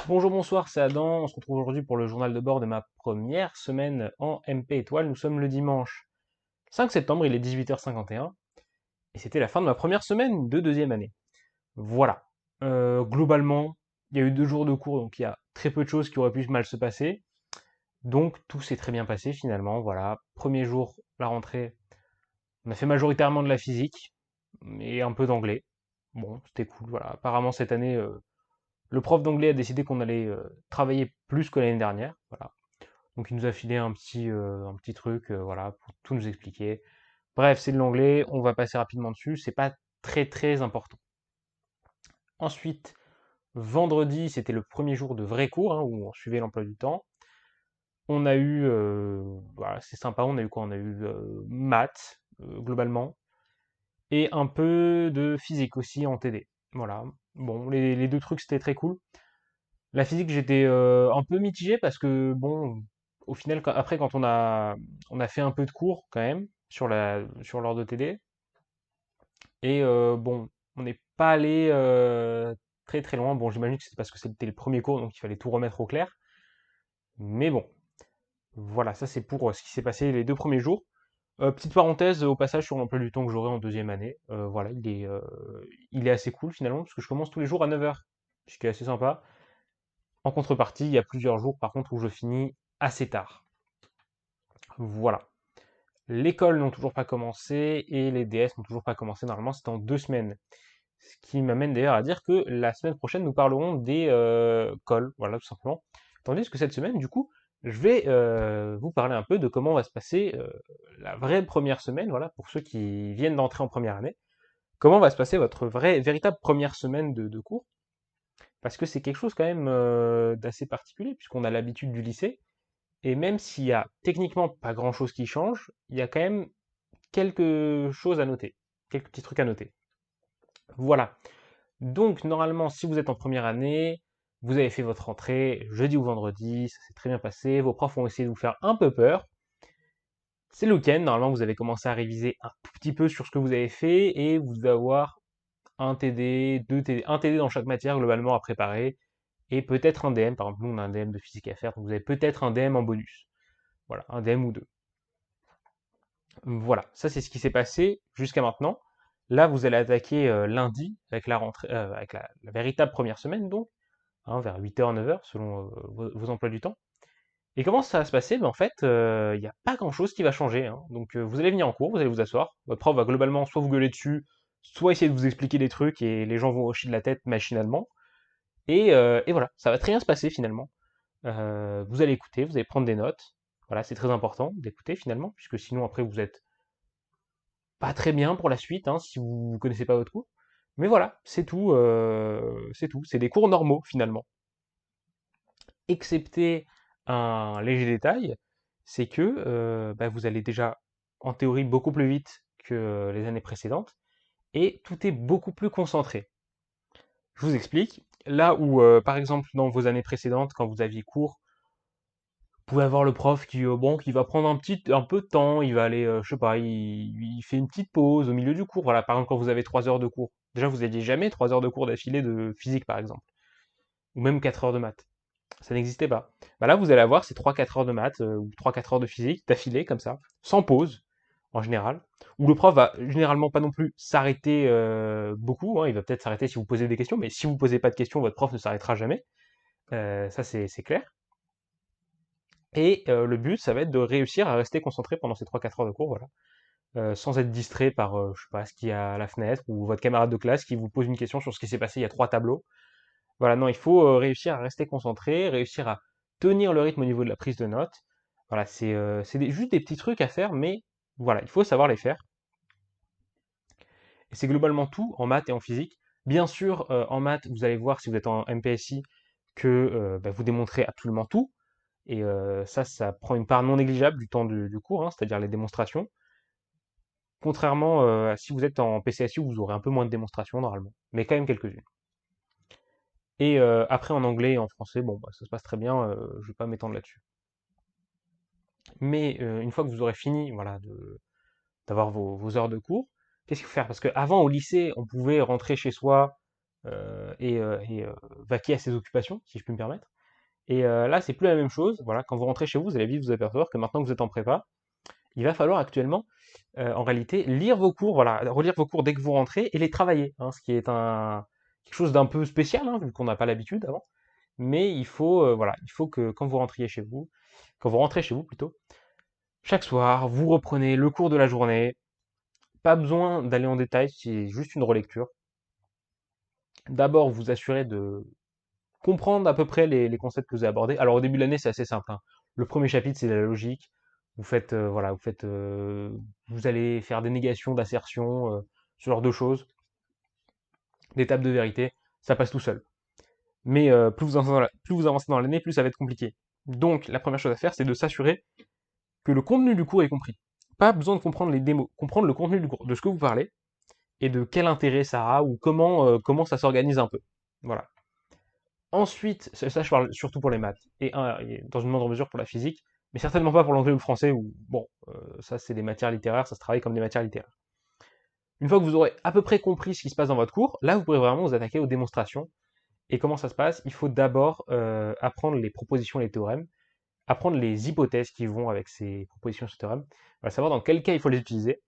Bonjour, bonsoir, c'est Adam. On se retrouve aujourd'hui pour le journal de bord de ma première semaine en MP étoile. Nous sommes le dimanche 5 septembre, il est 18h51 et c'était la fin de ma première semaine de deuxième année. Voilà. Globalement, il y a eu 2 jours de cours, donc il y a très peu de choses qui auraient pu mal se passer. Donc tout s'est très bien passé finalement. Voilà. Premier jour, la rentrée, on a fait majoritairement de la physique et un peu d'anglais. Bon, c'était cool. Voilà. Apparemment cette année, le prof d'anglais a décidé qu'on allait travailler plus que l'année dernière. Voilà. Donc il nous a filé un petit truc, voilà, pour tout nous expliquer. Bref, c'est de l'anglais, on va passer rapidement dessus, c'est pas très très important. Ensuite, vendredi, c'était le premier jour de vrai cours, hein, où on suivait l'emploi du temps. On a eu, voilà, c'est sympa, on a eu quoi? On a eu maths, globalement, et un peu de physique aussi en TD. Voilà. Bon, les deux trucs, c'était très cool. La physique, j'étais un peu mitigé parce que, bon, au final, après, quand on a fait un peu de cours quand même sur l'ordre de TD, et bon, on n'est pas allé très très loin. Bon, j'imagine que c'est parce que c'était le premier cours, donc il fallait tout remettre au clair. Mais bon, voilà, ça c'est pour ce qui s'est passé les 2 premiers jours. Petite parenthèse au passage sur l'emploi du temps que j'aurai en deuxième année. Voilà, il est assez cool finalement, parce que je commence tous les jours à 9h, ce qui est assez sympa. En contrepartie, il y a plusieurs jours par contre où je finis assez tard. Voilà. L'école n'ont toujours pas commencé et les DS n'ont toujours pas commencé. Normalement, c'est en 2 semaines. Ce qui m'amène d'ailleurs à dire que la semaine prochaine, nous parlerons des cols. Voilà, tout simplement. Tandis que cette semaine, du coup, je vais vous parler un peu de comment va se passer la vraie première semaine, voilà, pour ceux qui viennent d'entrer en première année. Comment va se passer votre véritable première semaine de cours? Parce que c'est quelque chose quand même d'assez particulier, puisqu'on a l'habitude du lycée. Et même s'il y a techniquement pas grand-chose qui change, il y a quand même quelques choses à noter, quelques petits trucs à noter. Voilà. Donc normalement, si vous êtes en première année, vous avez fait votre rentrée jeudi ou vendredi, ça s'est très bien passé, vos profs ont essayé de vous faire un peu peur. C'est le week-end, normalement vous avez commencé à réviser un tout petit peu sur ce que vous avez fait et vous allez avoir un TD, deux TD, un TD dans chaque matière globalement à préparer et peut-être un DM. Par exemple, nous on a un DM de physique à faire, donc vous avez peut-être un DM en bonus. Voilà, un DM ou deux. Voilà, ça c'est ce qui s'est passé jusqu'à maintenant. Là, vous allez attaquer lundi avec la rentrée, avec la véritable première semaine, donc, hein, vers 8h, 9h, selon vos emplois du temps. Et comment ça va se passer? Ben, en fait, il n'y a pas grand-chose qui va changer, hein. Donc, vous allez venir en cours, vous allez vous asseoir. Votre prof va globalement soit vous gueuler dessus, soit essayer de vous expliquer des trucs et les gens vont hocher de la tête machinalement. Et voilà, ça va très bien se passer finalement. Vous allez écouter, vous allez prendre des notes. Voilà, c'est très important d'écouter finalement, puisque sinon après vous êtes pas très bien pour la suite, hein, si vous connaissez pas votre cours. Mais voilà, c'est tout, c'est tout. C'est des cours normaux finalement. Excepté un léger détail, c'est que bah, vous allez déjà en théorie beaucoup plus vite que les années précédentes et tout est beaucoup plus concentré. Je vous explique. Là où, par exemple, dans vos années précédentes, quand vous aviez cours, vous pouvez avoir le prof qui, bon, qui va prendre un peu de temps, il va aller, je sais pas, il fait une petite pause au milieu du cours. Voilà, par exemple, quand vous avez 3 heures de cours. Déjà, vous n'aviez jamais 3 heures de cours d'affilée de physique, par exemple, ou même 4 heures de maths. Ça n'existait pas. Bah là, vous allez avoir ces 3-4 heures de maths, ou 3-4 heures de physique d'affilée, comme ça, sans pause, en général, où le prof va généralement pas non plus s'arrêter beaucoup, hein, il va peut-être s'arrêter si vous posez des questions, mais si vous posez pas de questions, votre prof ne s'arrêtera jamais. Ça, c'est clair. Et le but, ça va être de réussir à rester concentré pendant ces 3-4 heures de cours, voilà. Sans être distrait par, je sais pas, ce qu'il y a à la fenêtre ou votre camarade de classe qui vous pose une question sur ce qui s'est passé il y a 3 tableaux. Voilà, non, il faut réussir à rester concentré, réussir à tenir le rythme au niveau de la prise de notes. Voilà, c'est juste des petits trucs à faire, mais voilà, il faut savoir les faire. Et c'est globalement tout en maths et en physique. Bien sûr, en maths, vous allez voir si vous êtes en MPSI que bah, vous démontrez absolument tout. Et ça prend une part non négligeable du temps du cours, hein, c'est-à-dire les démonstrations. Contrairement à si vous êtes en PCSU, vous aurez un peu moins de démonstrations normalement, mais quand même quelques-unes. Et après en anglais et en français, bon, bah, ça se passe très bien, je vais pas m'étendre là-dessus. Mais une fois que vous aurez fini, voilà, d'avoir vos heures de cours, qu'est-ce qu'il faut faire? Parce qu'avant au lycée, on pouvait rentrer chez soi, vaquer à ses occupations, si je puis me permettre. Et là, c'est plus la même chose. Voilà, quand vous rentrez chez vous, vous allez vite vous apercevoir que maintenant que vous êtes en prépa, il va falloir actuellement, en réalité, lire vos cours, voilà, relire vos cours dès que vous rentrez et les travailler, hein, ce qui est quelque chose d'un peu spécial, hein, vu qu'on n'a pas l'habitude avant. Mais voilà, il faut que quand vous rentrez chez vous plutôt, chaque soir, vous reprenez le cours de la journée. Pas besoin d'aller en détail, c'est juste une relecture. D'abord, vous assurez de comprendre à peu près les concepts que vous avez abordés. Alors au début de l'année, c'est assez simple, hein. Le premier chapitre, c'est la logique. Voilà, vous allez faire des négations, d'assertions, ce genre de choses, des tables de vérité, ça passe tout seul. Mais plus vous avancez dans l'année, plus ça va être compliqué. Donc la première chose à faire, c'est de s'assurer que le contenu du cours est compris. Pas besoin de comprendre les démos, comprendre le contenu du cours, de ce que vous parlez, et de quel intérêt ça a, ou comment ça s'organise un peu. Voilà. Ensuite, ça je parle surtout pour les maths, et dans une moindre mesure pour la physique, mais certainement pas pour l'anglais ou le français, où, bon, ça c'est des matières littéraires, ça se travaille comme des matières littéraires. Une fois que vous aurez à peu près compris ce qui se passe dans votre cours, là vous pourrez vraiment vous attaquer aux démonstrations. Et comment ça se passe? Il faut d'abord apprendre les propositions et les théorèmes, apprendre les hypothèses qui vont avec ces propositions et ces théorèmes, savoir dans quel cas il faut les utiliser,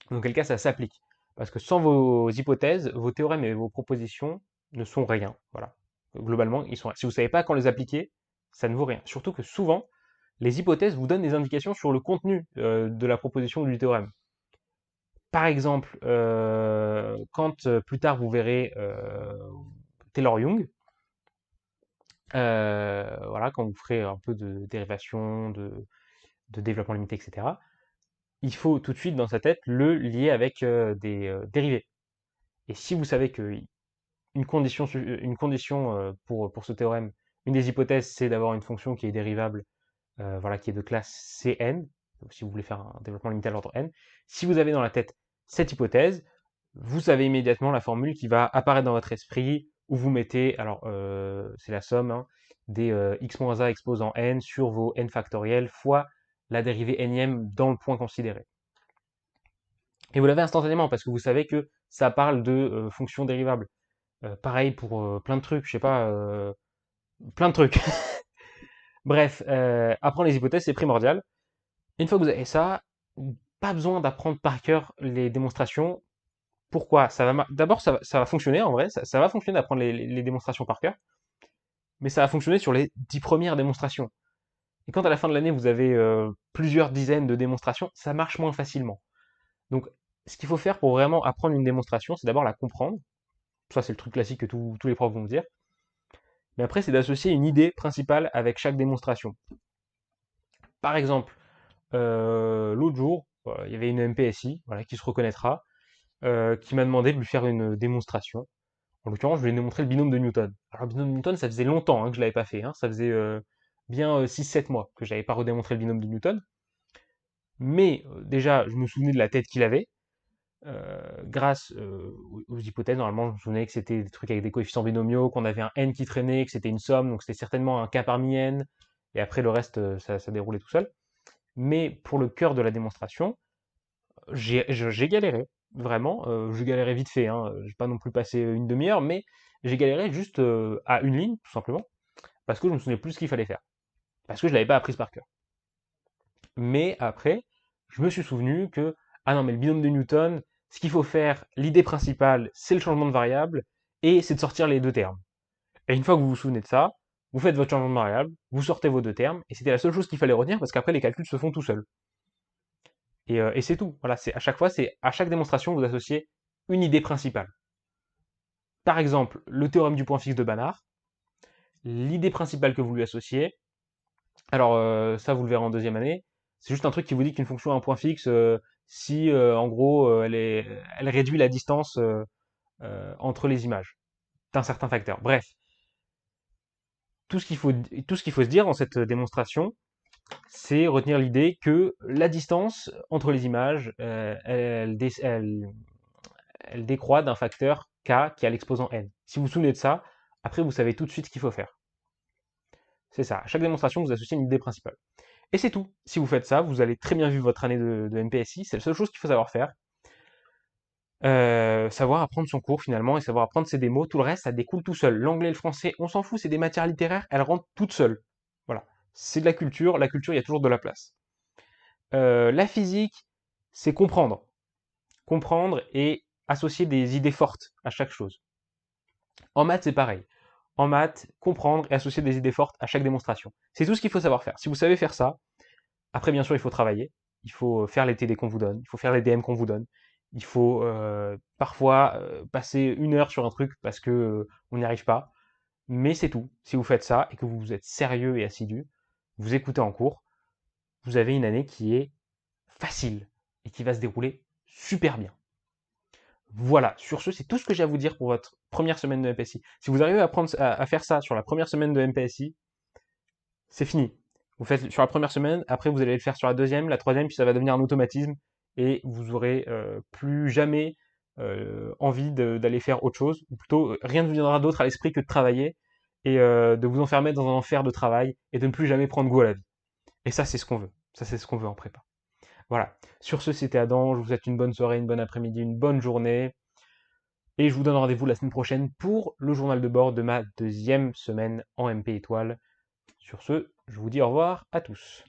dans quel cas ça s'applique. Parce que sans vos hypothèses, vos théorèmes et vos propositions ne sont rien. Voilà. Globalement, ils sont. Si vous ne savez pas quand les appliquer, ça ne vaut rien. Surtout que souvent, les hypothèses vous donnent des indications sur le contenu de la proposition ou du théorème. Par exemple, quand plus tard vous verrez Taylor-Young, voilà, quand vous ferez un peu de dérivation, de développement limité, etc., il faut tout de suite dans sa tête le lier avec des dérivés. Et si vous savez que une condition pour ce théorème, une des hypothèses, c'est d'avoir une fonction qui est dérivable, voilà, qui est de classe Cn, donc si vous voulez faire un développement limité à l'ordre n, si vous avez dans la tête cette hypothèse, vous savez immédiatement la formule qui va apparaître dans votre esprit, où vous mettez, alors c'est la somme, hein, des x-a exposant n sur vos n factoriels fois la dérivée énième dans le point considéré. Et vous l'avez instantanément parce que vous savez que ça parle de fonctions dérivables. Pareil pour plein de trucs, je sais pas, plein de trucs. Bref, apprendre les hypothèses, c'est primordial. Une fois que vous avez ça, pas besoin d'apprendre par cœur les démonstrations. Pourquoi? D'abord, ça va fonctionner en vrai, ça va fonctionner d'apprendre les démonstrations par cœur, mais ça va fonctionner sur les 10 premières démonstrations. Et quand à la fin de l'année, vous avez plusieurs dizaines de démonstrations, ça marche moins facilement. Donc, ce qu'il faut faire pour vraiment apprendre une démonstration, c'est d'abord la comprendre. Ça, c'est le truc classique que tous les profs vont vous dire. Mais après, c'est d'associer une idée principale avec chaque démonstration. Par exemple, l'autre jour, il y avait une MPSI, voilà, qui se reconnaîtra, qui m'a demandé de lui faire une démonstration. En l'occurrence, je lui ai démontré le binôme de Newton. Alors, le binôme de Newton, ça faisait longtemps que je ne l'avais pas fait, hein. Ça faisait bien 6-7 mois que je n'avais pas redémontré le binôme de Newton. Mais déjà, je me souvenais de la tête qu'il avait. Grâce aux hypothèses, normalement, je me souvenais que c'était des trucs avec des coefficients binomiaux, qu'on avait un n qui traînait, que c'était une somme, donc c'était certainement un k parmi n, et après le reste, ça déroulait tout seul. Mais pour le cœur de la démonstration, j'ai galéré, vraiment, j'ai galéré vite fait, hein, j'ai pas non plus passé une demi-heure, mais j'ai galéré juste à une ligne, tout simplement, parce que je me souvenais plus ce qu'il fallait faire, parce que je l'avais pas apprise par cœur. Mais après, je me suis souvenu que, ah non, mais le binôme de Newton, ce qu'il faut faire, l'idée principale, c'est le changement de variable, et c'est de sortir les deux termes. Et une fois que vous vous souvenez de ça, vous faites votre changement de variable, vous sortez vos deux termes, et c'était la seule chose qu'il fallait retenir, parce qu'après, les calculs se font tout seuls. Et c'est tout. Voilà, c'est à chaque fois, c'est à chaque démonstration, vous associez une idée principale. Par exemple, le théorème du point fixe de Banach, l'idée principale que vous lui associez, alors ça vous le verrez en deuxième année, c'est juste un truc qui vous dit qu'une fonction a un point fixe si en gros elle réduit la distance entre les images d'un certain facteur. Bref, tout ce qu'il faut se dire dans cette démonstration, c'est retenir l'idée que la distance entre les images, elle décroît d'un facteur k qui a l'exposant n. Si vous vous souvenez de ça, après vous savez tout de suite ce qu'il faut faire. C'est ça. À chaque démonstration, vous associez une idée principale. Et c'est tout. Si vous faites ça, vous allez très bien vivre votre année de MPSI. C'est la seule chose qu'il faut savoir faire. savoir apprendre son cours finalement et savoir apprendre ses démos. Tout le reste, ça découle tout seul. L'anglais et le français, on s'en fout, c'est des matières littéraires, elles rentrent toutes seules. Voilà. C'est de la culture, il y a toujours de la place. La physique, c'est comprendre. Comprendre et associer des idées fortes à chaque chose. En maths, c'est pareil. En maths, comprendre et associer des idées fortes à chaque démonstration. C'est tout ce qu'il faut savoir faire. Si vous savez faire ça, après, bien sûr, il faut travailler. Il faut faire les TD qu'on vous donne. Il faut faire les DM qu'on vous donne. Il faut parfois passer 1 heure sur un truc parce que on n'y arrive pas. Mais c'est tout. Si vous faites ça et que vous êtes sérieux et assidu, vous écoutez en cours, vous avez une année qui est facile et qui va se dérouler super bien. Voilà, sur ce, c'est tout ce que j'ai à vous dire pour votre première semaine de MPSI. Si vous arrivez à faire ça sur la première semaine de MPSI, c'est fini. Vous faites sur la première semaine, après vous allez le faire sur la deuxième, la troisième, puis ça va devenir un automatisme et vous aurez plus jamais envie d'aller faire autre chose, ou plutôt rien ne vous viendra d'autre à l'esprit que de travailler et de vous enfermer dans un enfer de travail et de ne plus jamais prendre goût à la vie. Et ça, c'est ce qu'on veut. Ça, c'est ce qu'on veut en prépa. Voilà. Sur ce, c'était Adam. Je vous souhaite une bonne soirée, une bonne après-midi, une bonne journée. Et je vous donne rendez-vous la semaine prochaine pour le journal de bord de ma deuxième semaine en MP étoile. Sur ce, je vous dis au revoir à tous.